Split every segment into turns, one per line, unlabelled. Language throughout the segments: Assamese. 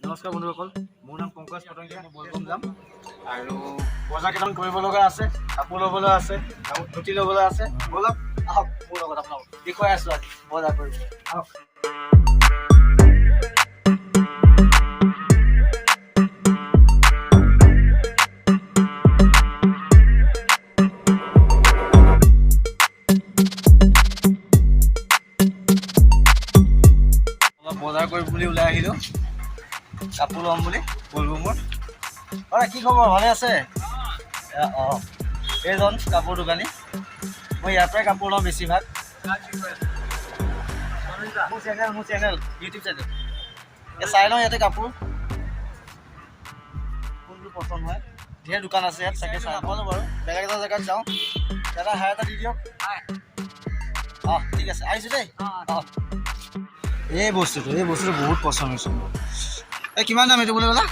নমস্কাৰ বন্ধুসকল, মোৰ নাম পংকজ পটংগীয়া। মই বলবম যাম আৰু বজাৰ কেইটামান কৰিব লগা আছে, কাপোৰ ল'বলৈ আছে, ধুতি ল'বলৈ আছে। বলক আহক মোৰ লগত, আপোনালোক দেখুৱাই আছোঁ আজি বজাৰ কৰিব। আহক। বজাৰ কৰিম বুলি ওলাই আহিলোঁ, কাপোৰ ল'ম বুলি বলবমৰ। কি খবৰ, ভালে আছে? অঁ, এইজন কাপোৰ দোকানী। মই ইয়াৰ পৰাই কাপোৰ লওঁ বেছিভাগ। মোৰ চেনেল ইউটিউব চেনেল। চাই লওঁ ইয়াতে কাপোৰ কোনটো পচন্দ হয়। ধেৰ দোকান আছে ইয়াত, চাগে চাই নাপালোঁ বাৰু। বেলেগ এটা জেগাত যাওঁ, দাদা হাই এটা দি দিয়ক। অঁ ঠিক আছে, আহিছোঁ দেই। অঁ, এই বস্তুটো বহুত পচন্দ হৈছে। এই কিমান দাম এইটো বুলি ক'লা?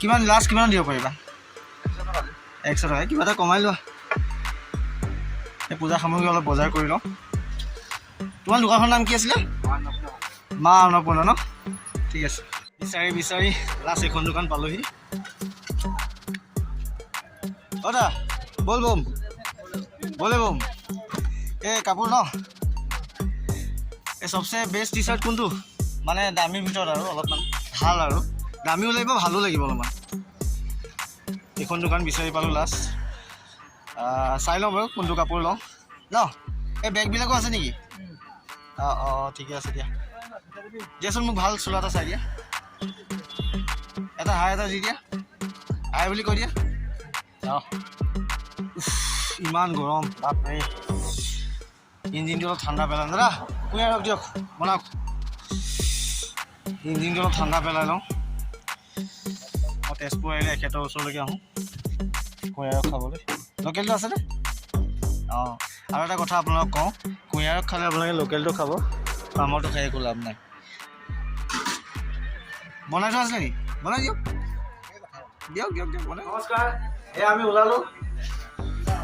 কিমান লাষ্ট কিমান দিব পাৰিবা? 100 টকা। কিবা এটা কমাই লোৱা। এই পূজা সামগ্ৰী অলপ বজাৰ কৰি লওঁ। তোমাৰ দোকানখনৰ নাম কি আছিলে? মা অন্নপূৰ্ণা ন? ঠিক আছে। বিচাৰি লাষ্ট এখন দোকান পালোহি। দা বলবম এই কাপোৰ ন? এই চবচে বেষ্ট টি চাৰ্ট কোনটো? মানে দামীৰ ভিতৰত আৰু অলপমান ভাল, আৰু দামীও লাগিব ভালো লাগিব অলপমান। এইখন দোকান বিচাৰি পালোঁ লাষ্ট। চাই লওঁ বাৰু কোনটো কাপোৰ লওঁ ন। এই বেগবিলাকো আছে নেকি? অঁ ঠিকে আছে দিয়া। দিয়াচোন মোক ভাল চোলা এটা চাই দিয়া। এটা হাই এটা দি দিয়া, হাই বুলি কৈ দিয়া। অঁ, ইমান গৰম বাপৰে। ইঞ্জিনটো অলপ ঠাণ্ডা পেলাই দাদা, কুঁহিয়াৰ ৰস দিয়ক, বনাওক। ইঞ্জিনটো অলপ ঠাণ্ডা পেলাই লওঁ। মই তেজপুৰ আহিলে এখেতৰ ওচৰলৈকে আহোঁ কুঁহিয়াৰ ৰস খাবলৈ। লোকেলটো আছেনে? অঁ, আৰু এটা কথা আপোনালোকক কওঁ, কুঁহিয়াৰ ৰস খালে আপোনালোকে লোকেলটো খাব, ফাৰ্মৰটো খাই একো লাভ নাই। বনাই থোৱা আছে নেকি? বনাই দিয়ক বনাই। নমস্কাৰ, এয়া আমি ওলালোঁ।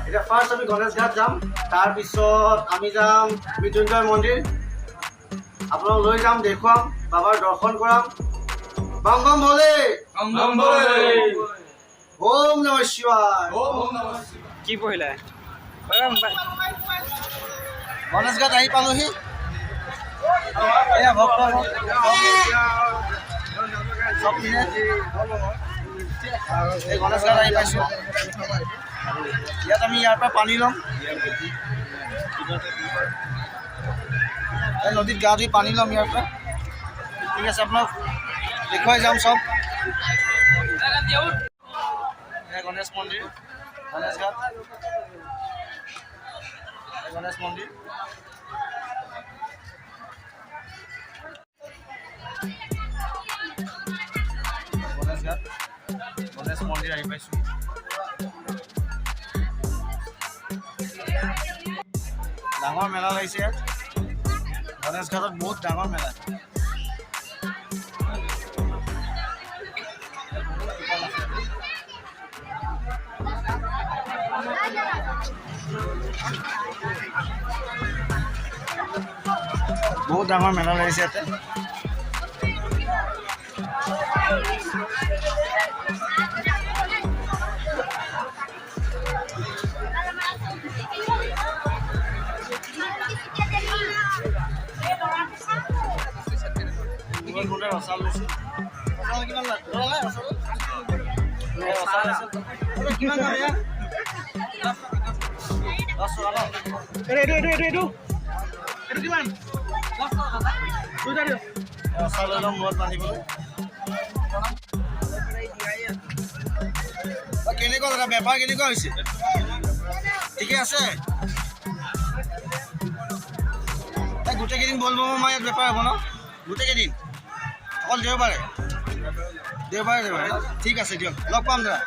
এতিয়া ফাৰ্ষ্ট আমি গণেশ ঘাট যাম, তাৰপিছত আমি যাম মৃত্যুঞ্জয় মন্দিৰ। আপোনালোক লৈ যাম, দেখুৱাম, বাবাৰ দৰ্শন কৰাম। বম বম ভোলে, ওম নমঃ শিৱায়। কি পঢ়িলা? গণেশ ঘাট আহি পালোহি। এয়া ভক্ত এই গণেশ ঘাট আহি পাইছোঁ। ইয়াত আমি ইয়াৰ পৰা পানী ল'ম, এই নদীত গা ধুই পানী ল'ম ইয়াৰ পৰা। ঠিক আছে, আপোনাক দেখুৱাই যাম চব। গণেশ মন্দিৰ, গণেশ ঘাট, গণেশ মন্দিৰ। গণেশ ঘাট, গণেশ মন্দিৰ আহি পাইছোঁ। ডাঙৰ মেলা লাগিছে ইয়াত গণেশ ঘাটত, বহুত ডাঙৰ মেলা। বহুত ডাঙৰ মেলা লাগিছে ইয়াতে। কেনেকুৱা দাদা, বেপাৰ কেনেকুৱা হৈছে? ঠিকে আছে? গোটেইকেইদিন বলবম আমাৰ ইয়াত বেপাৰ হ'ব ন? গোটেইকেইদিন অকল দেওবাৰে ঠিক আছে দিয়ক, লগ পাম দাদা।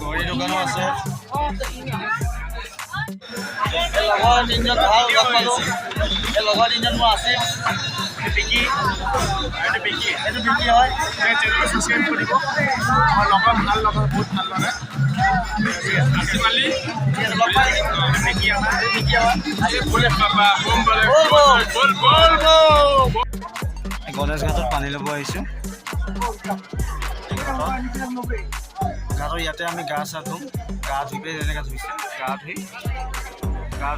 ঘড়ী দোকানো আছে। লগৰ তিনিজন ভাল লগ পালোঁ। এই লগৰ তিনিজন মোৰ আছে। বিকি এইটো বিকি হয়। চেনেলটো ছাবস্ক্ৰাইব কৰিব। আমাৰ লগৰ ভাল লগৰ বহুত ভাল লগা। গণেশ ঘাটত পানী ল'ব আহিছোঁ। ঘাটৰ ইয়াতে আমি গা চা ধুম। গা ধুই পেলাই যেনেকৈ ধুইছে গা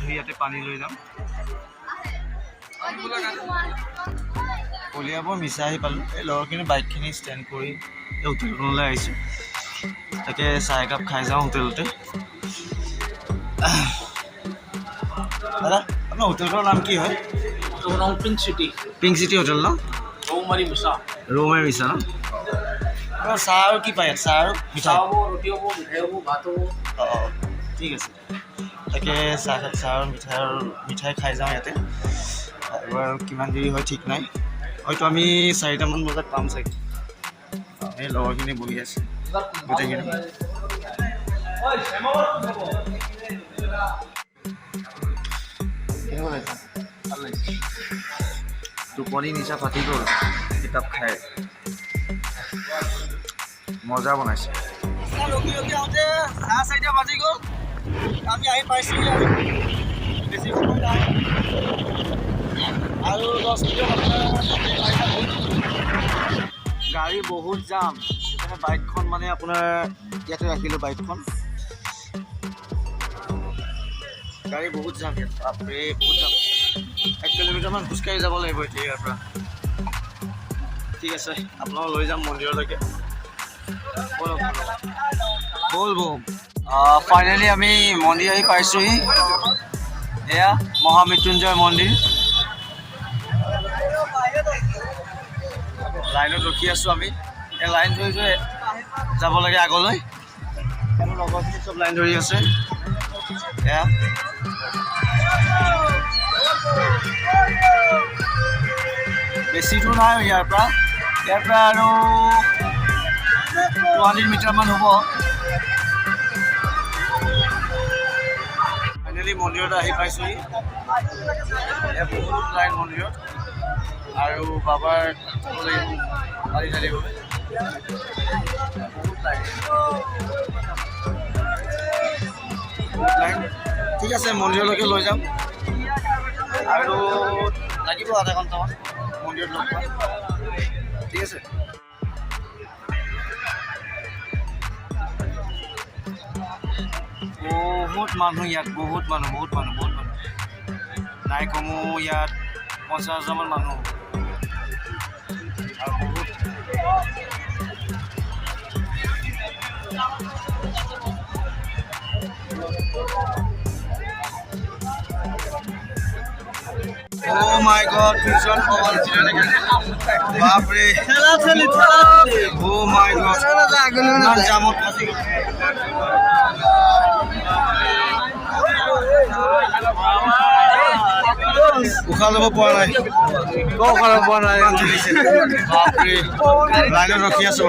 ধুই ইয়াতে পানী লৈ যাম। কলিয়াবৰ মিছা আহি পালোঁ। এই লগৰখিনি বাইকখিনি ষ্টেণ্ড কৰি এই হোটেলখনলৈ আহিছোঁ। তাকে চাহ একাপ খাই যাওঁ হোটেলতে। দাদা আপোনাৰ হোটেলখনৰ নাম কি হয়? পিংক চিটি হোটেল ন? ৰৌমাৰী মিছা ন? চাহ আৰু কি পায়? চাহ আৰু মিঠাই? অঁ ঠিক আছে। তাকে চাহ আৰু মিঠাই খাই যাওঁ ইয়াতে। এবাৰ কিমান দেৰি হয় ঠিক নাই। হয়তো আমি 4টামান বজাত পাম চাগে। এই লগৰখিনি বহি আছে গোটেইখিনি। টোপনি নিচা ফাটি গ'ল কিতাপ খাই। মজা বনাইছে। ৰখি আহোঁতে 4:30 বাজি গ'ল। আমি আহি পাইছোঁ বেছি সময় নাই আৰু 10 মিনিট। গাড়ী বহুত যাম। সেইকাৰণে বাইকখন মানে আপোনাৰ ইয়াতে ৰাখিলোঁ। বাইকখন গাড়ী বহুত যাম ইয়াত। বাপৰে বহুত যাম। 1 কিলোমিটাৰমান খোজকাঢ়ি যাব লাগিব এতিয়া ইয়াৰ পৰা। ঠিক আছে আপোনাক লৈ যাম মন্দিৰলৈকে। ব'ল ফাইনেলি আমি মন্দিৰ আহি পাইছোঁহি। এয়া মহামৃত্যুঞ্জয় মন্দিৰ। লাইনত ৰখি আছোঁ আমি। এই লাইন ধৰি যাব লাগে আগলৈ। মোৰ লগৰখিনি চব লাইন ধৰি আছে। এয়া বেছি দূৰ নাই ইয়াৰ পৰা আৰু 200 মিটাৰমান হ'ব। ফাইনেলি মন্দিৰত আহি পাইছোঁহি। বহুত লাইন মন্দিৰত আৰু বাবাৰ পানী ঢালিবলৈ বহুত লাইন। ঠিক আছে মন্দিৰলৈকে লৈ যাম আৰু লাগিব আধা ঘণ্টামান মন্দিৰত লগ পাম। ঠিক আছে। বহুত মানুহ ইয়াত। বহুত মানুহ নাই কমো ইয়াত 50,000মান মানুহ আৰু বহুত Oh my God, Vision Power. Baapre. Oh my God. Nan jamot pasi. Ukhalo poa nai. Ukhalo poa nai. Baapre. Line rakhi aso.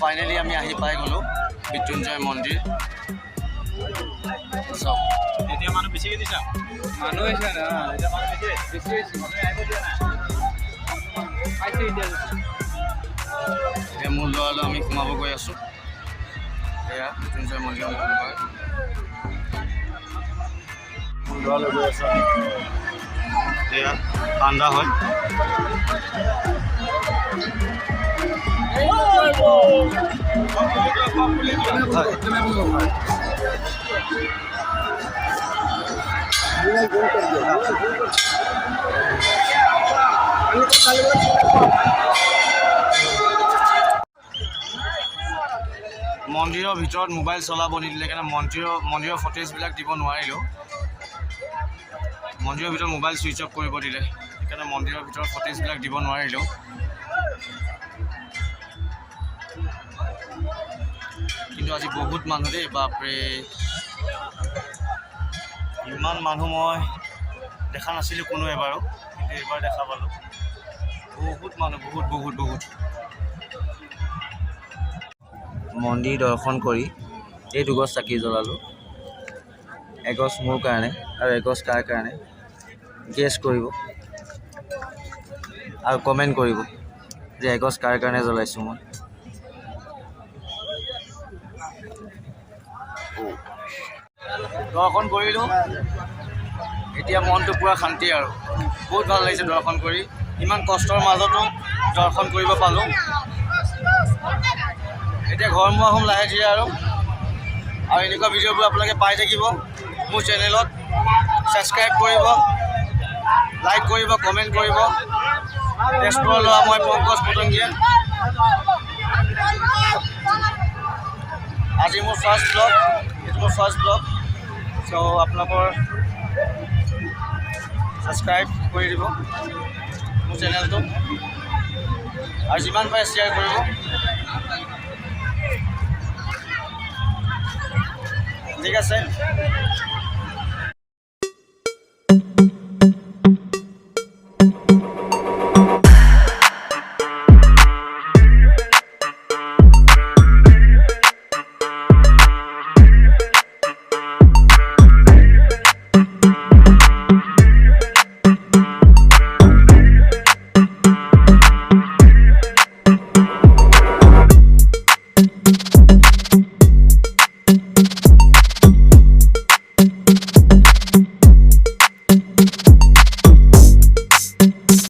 Finally আমি আহি পাই গ'লো মৃত্যুঞ্জয় মন্দিৰ। এতিয়া মানুহ বেছিকৈ দিছা? মানুহ হৈছে না, এতিয়া মানুহ বেছি হৈছে। এতিয়া মোৰ ল'ৰালৈ আমি সোমাব গৈ আছোঁ। এয়া মৃত্যুঞ্জয় মন্দিৰ মোৰ ল'ৰালৈ গৈ আছোঁ আমি। এয়া ঠাণ্ডা হয়। মন্দিৰৰ ভিতৰত মোবাইল চলাব নিদিলে কাৰণে মন্দিৰৰ ফুটেজবিলাক দিব নোৱাৰিলোঁ। মন্দিৰৰ ভিতৰত মোবাইল ছুইচ অফ কৰিব দিলে সেইকাৰণে মন্দিৰৰ ভিতৰত ফুটেজবিলাক দিব নোৱাৰিলোঁ। কিন্তু আজি বহুত মানুহ দেই। বাপৰে ইমান মানুহ মই দেখা নাছিলোঁ কোনো এবাৰো, কিন্তু এইবাৰ দেখা পালোঁ। বহুত মানুহ বহুত। মন্দিৰ দৰ্শন কৰি এই দুগছ চাকি জ্বলালোঁ। এগছ মোৰ কাৰণে আৰু এগছ কাৰ কাৰণে গেছ কৰিব আৰু কমেণ্ট কৰিব যে এগছ কাৰ কাৰণে জ্বলাইছোঁ মই। দৰ্শন কৰিলোঁ, এতিয়া মনটো পূৰা শান্তি আৰু বহুত ভাল লাগিছে দৰ্শন কৰি। ইমান কষ্টৰ মাজতো দৰ্শন কৰিব পালোঁ। এতিয়া ঘৰমুৱা হ'ম লাহে ধীৰে আৰু এনেকুৱা ভিডিঅ'বোৰ আপোনালোকে পাই থাকিব মোৰ চেনেলত। ছাবস্ক্ৰাইব কৰিব, লাইক কৰিব, কমেণ্ট কৰিব। তেজপুৰৰ ল'ৰা মই পংকজ পটংগীয়া। আজি মোৰ ফাৰ্ষ্ট ব্লগ, এইটো মোৰ ফাৰ্ষ্ট ব্লগ। চ' আপোনালোকৰ ছাবস্ক্ৰাইব কৰি দিব মোৰ চেনেলটো আৰু যিমান পাৰে শ্বেয়াৰ কৰিব। ঠিক আছে।